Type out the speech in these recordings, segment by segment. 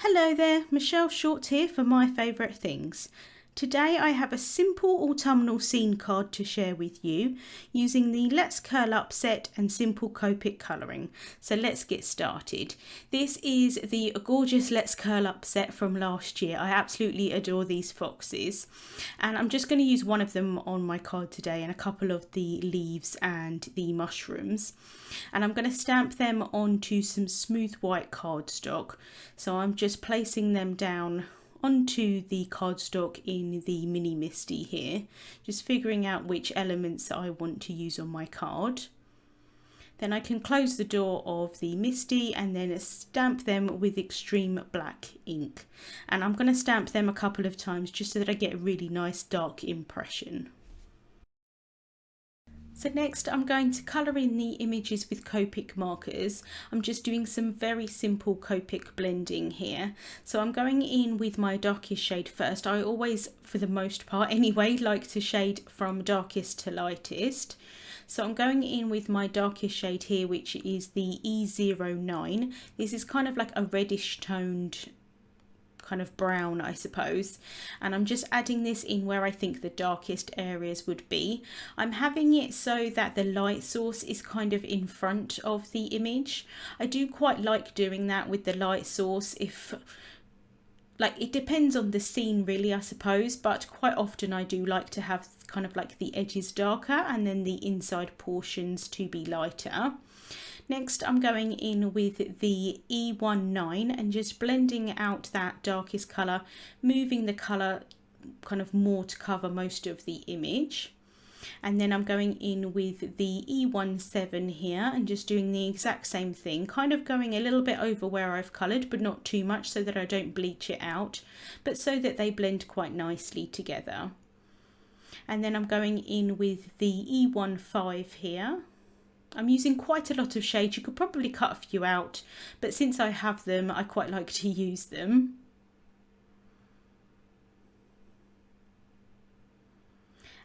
Hello there, Michelle Short here for My Favourite Things. Today I have a simple autumnal scene card to share with you using the Let's Curl Up set and simple Copic colouring. So let's get started. This is the gorgeous Let's Curl Up set from last year. I absolutely adore these foxes, and I'm just going to use one of them on my card today and a couple of the leaves and the mushrooms. And I'm going to stamp them onto some smooth white cardstock. So I'm just placing them down onto the cardstock in the mini Misty here, just figuring out which elements I want to use on my card. Then I can close the door of the Misty and then stamp them with extreme black ink. And I'm going to stamp them a couple of times just so that I get a really nice dark impression. So next I'm going to colour in the images with Copic markers. I'm just doing some very simple Copic blending here. So I'm going in with my darkest shade first. I always, for the most part anyway, like to shade from darkest to lightest. So I'm going in with my darkest shade here, which is the E09. This is kind of like a reddish toned kind of brown, I suppose, and I'm just adding this in where I think the darkest areas would be. I'm having it so that the light source is kind of in front of the image. I do quite like doing that with the light source. If it depends on the scene really, I suppose, but quite often I do like to have kind of like the edges darker and then the inside portions to be lighter. Next I'm going in with the E19 and just blending out that darkest colour, moving the colour kind of more to cover most of the image. And then I'm going in with the E17 here and just doing the exact same thing, kind of going a little bit over where I've coloured, but not too much so that I don't bleach it out, but so that they blend quite nicely together. And then I'm going in with the E15 here. I'm using quite a lot of shades. You could probably cut a few out, but since I have them, I quite like to use them.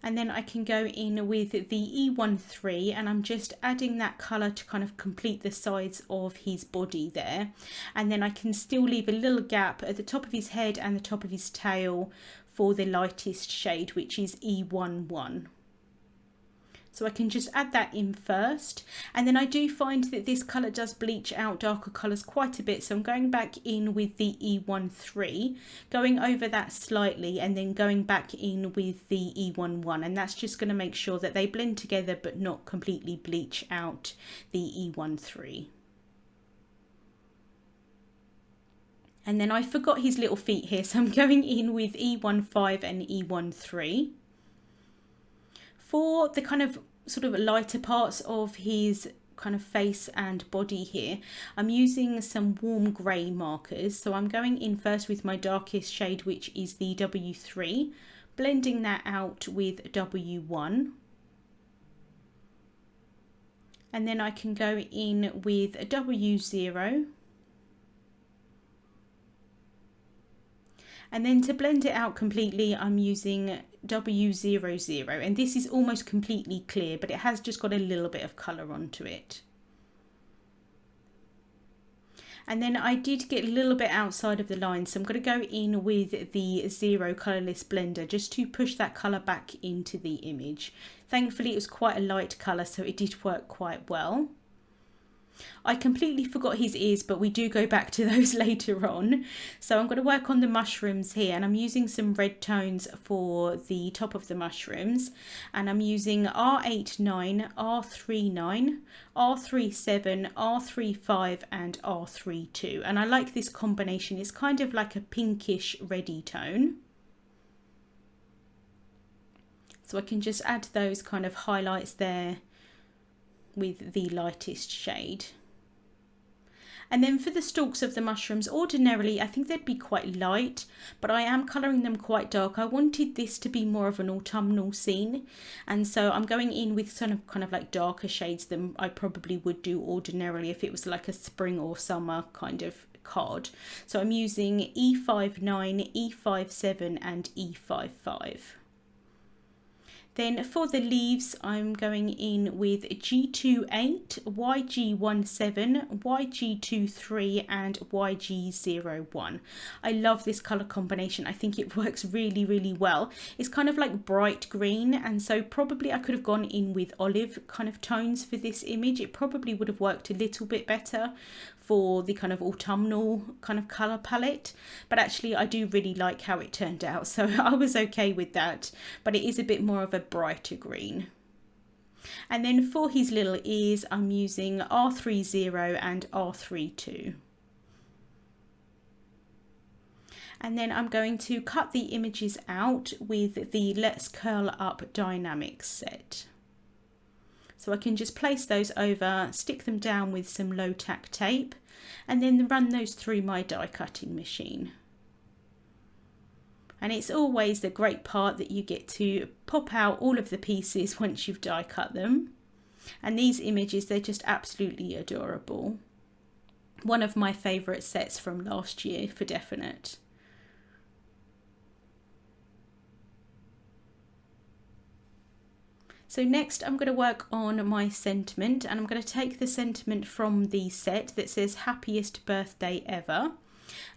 And then I can go in with the E13 and I'm just adding that colour to kind of complete the sides of his body there. And then I can still leave a little gap at the top of his head and the top of his tail for the lightest shade, which is E11. So I can just add that in first, and then I do find that this colour does bleach out darker colours quite a bit, so I'm going back in with the E13, going over that slightly and then going back in with the E11, and that's just going to make sure that they blend together but not completely bleach out the E13. And then I forgot his little feet here, so I'm going in with E15 and E13. For the kind of sort of lighter parts of his kind of face and body here, I'm using some warm grey markers. So I'm going in first with my darkest shade, which is the W3, blending that out with W1. And then I can go in with a W0. And then to blend it out completely, I'm using W00, and this is almost completely clear, but it has just got a little bit of colour onto it. And then I did get a little bit outside of the line, so I'm going to go in with the 0 colourless blender just to push that colour back into the image. Thankfully it was quite a light colour, so it did work quite well. I completely forgot his ears, but we do go back to those later on. So I'm going to work on the mushrooms here, and I'm using some red tones for the top of the mushrooms, and I'm using R89, R39, R37, R35 and R32, and I like this combination. It's kind of like a pinkish reddy tone. So I can just add those kind of highlights there with the lightest shade. And then for the stalks of the mushrooms, ordinarily I think they'd be quite light, but I am colouring them quite dark. I wanted this to be more of an autumnal scene, and so I'm going in with kind of like darker shades than I probably would do ordinarily if it was like a spring or summer kind of card. So I'm using E59, E57 and E55. Then for the leaves, I'm going in with G28, YG17, YG23 and YG01. I love this colour combination. I think it works really, really well. It's kind of like bright green, and so probably I could have gone in with olive kind of tones for this image. It probably would have worked a little bit better for the kind of autumnal kind of colour palette, but actually I do really like how it turned out, so I was okay with that. But it is a bit more of a brighter green. And then for his little ears, I'm using R30 and R32. And then I'm going to cut the images out with the Let's Curl Up Die-namics set. So I can just place those over, stick them down with some low tack tape, and then run those through my die cutting machine. And it's always the great part that you get to pop out all of the pieces once you've die cut them. And these images, they're just absolutely adorable. One of my favourite sets from last year for definite. So next I'm going to work on my sentiment, and I'm going to take the sentiment from the set that says happiest birthday ever,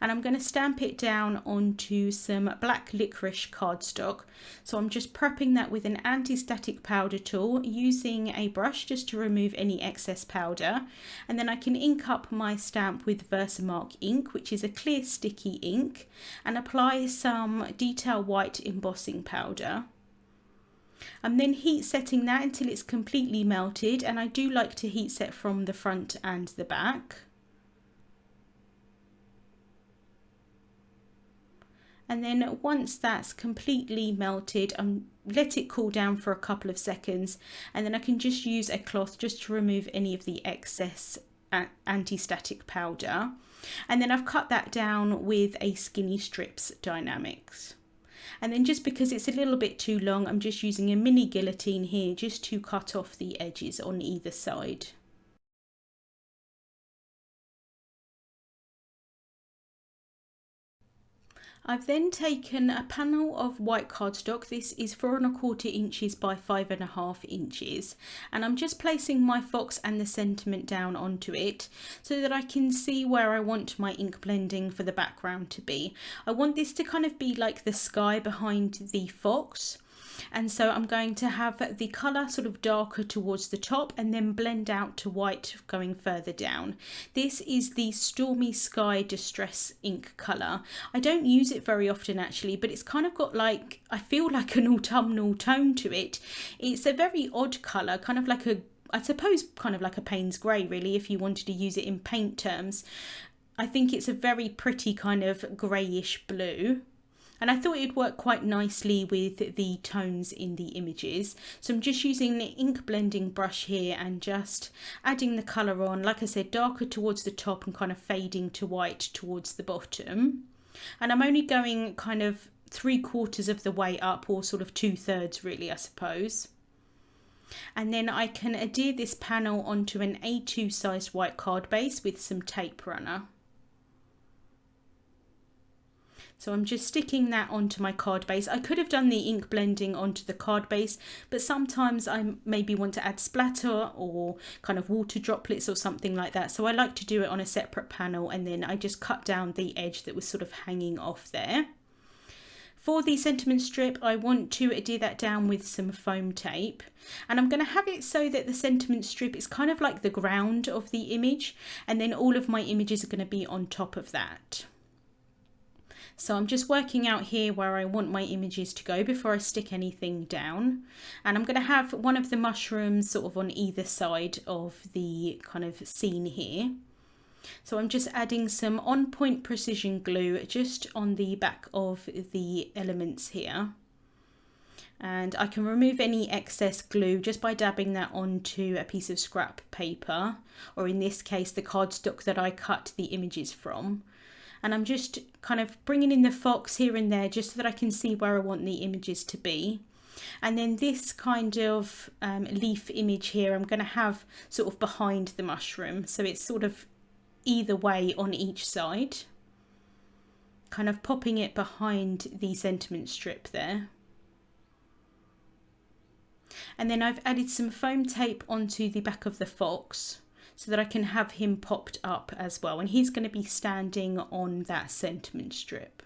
and I'm going to stamp it down onto some black licorice cardstock. So I'm just prepping that with an anti-static powder tool, using a brush just to remove any excess powder, and then I can ink up my stamp with Versamark ink, which is a clear sticky ink, and apply some detail white embossing powder. I'm then heat setting that until it's completely melted, and I do like to heat set from the front and the back. And then once that's completely melted, let it cool down for a couple of seconds, and then I can just use a cloth just to remove any of the excess anti-static powder. And then I've cut that down with a Skinny Strips Die-namics. And then just because it's a little bit too long, I'm just using a mini guillotine here just to cut off the edges on either side. I've then taken a panel of white cardstock. This is 4¼ inches by 5½ inches, and I'm just placing my fox and the sentiment down onto it so that I can see where I want my ink blending for the background to be. I want this to kind of be like the sky behind the fox. And so I'm going to have the colour sort of darker towards the top and then blend out to white going further down. This is the Stormy Sky Distress ink colour. I don't use it very often actually, but it's kind of got like, I feel like an autumnal tone to it. It's a very odd colour, kind of like a, I suppose kind of like a Payne's Grey really, if you wanted to use it in paint terms. I think it's a very pretty kind of greyish blue. And I thought it'd work quite nicely with the tones in the images. So I'm just using the ink blending brush here and just adding the colour on, like I said, darker towards the top and kind of fading to white towards the bottom. And I'm only going kind of 3/4 of the way up, or sort of 2/3 really, I suppose. And then I can adhere this panel onto an A2 sized white card base with some tape runner. So I'm just sticking that onto my card base. I could have done the ink blending onto the card base, but sometimes I maybe want to add splatter or kind of water droplets or something like that. So I like to do it on a separate panel, and then I just cut down the edge that was sort of hanging off there. For the sentiment strip, I want to adhere that down with some foam tape, and I'm going to have it so that the sentiment strip is kind of like the ground of the image, and then all of my images are going to be on top of that. So I'm just working out here where I want my images to go before I stick anything down. And I'm going to have one of the mushrooms sort of on either side of the kind of scene here. So I'm just adding some on point precision glue just on the back of the elements here. And I can remove any excess glue just by dabbing that onto a piece of scrap paper, or in this case the cardstock that I cut the images from. And I'm just kind of bringing in the fox here and there just so that I can see where I want the images to be. And then this kind of leaf image here I'm going to have sort of behind the mushroom, so it's sort of either way on each side, kind of popping it behind the sentiment strip there. And then I've added some foam tape onto the back of the fox so that I can have him popped up as well. And he's going to be standing on that sentiment strip.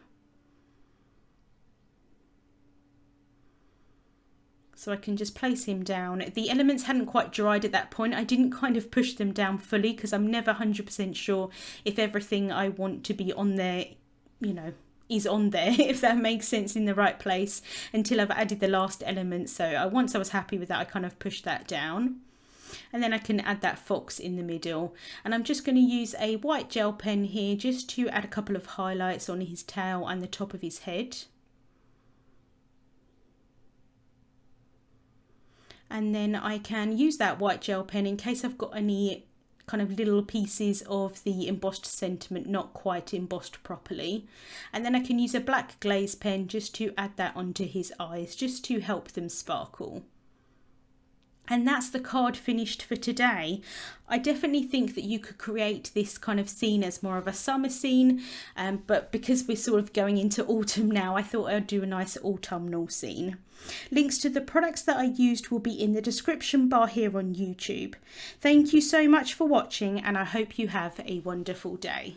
So I can just place him down. The elements hadn't quite dried at that point. I didn't kind of push them down fully because I'm never 100% sure if everything I want to be on there, you know, is on there, if that makes sense, in the right place, until I've added the last element. So once I was happy with that, I kind of pushed that down. And then I can add that fox in the middle. And I'm just going to use a white gel pen here just to add a couple of highlights on his tail and the top of his head. And then I can use that white gel pen in case I've got any kind of little pieces of the embossed sentiment not quite embossed properly. And then I can use a black glaze pen just to add that onto his eyes, just to help them sparkle. And that's the card finished for today. I definitely think that you could create this kind of scene as more of a summer scene, but because we're sort of going into autumn now, I thought I'd do a nice autumnal scene. Links to the products that I used will be in the description bar here on YouTube. Thank you so much for watching, and I hope you have a wonderful day.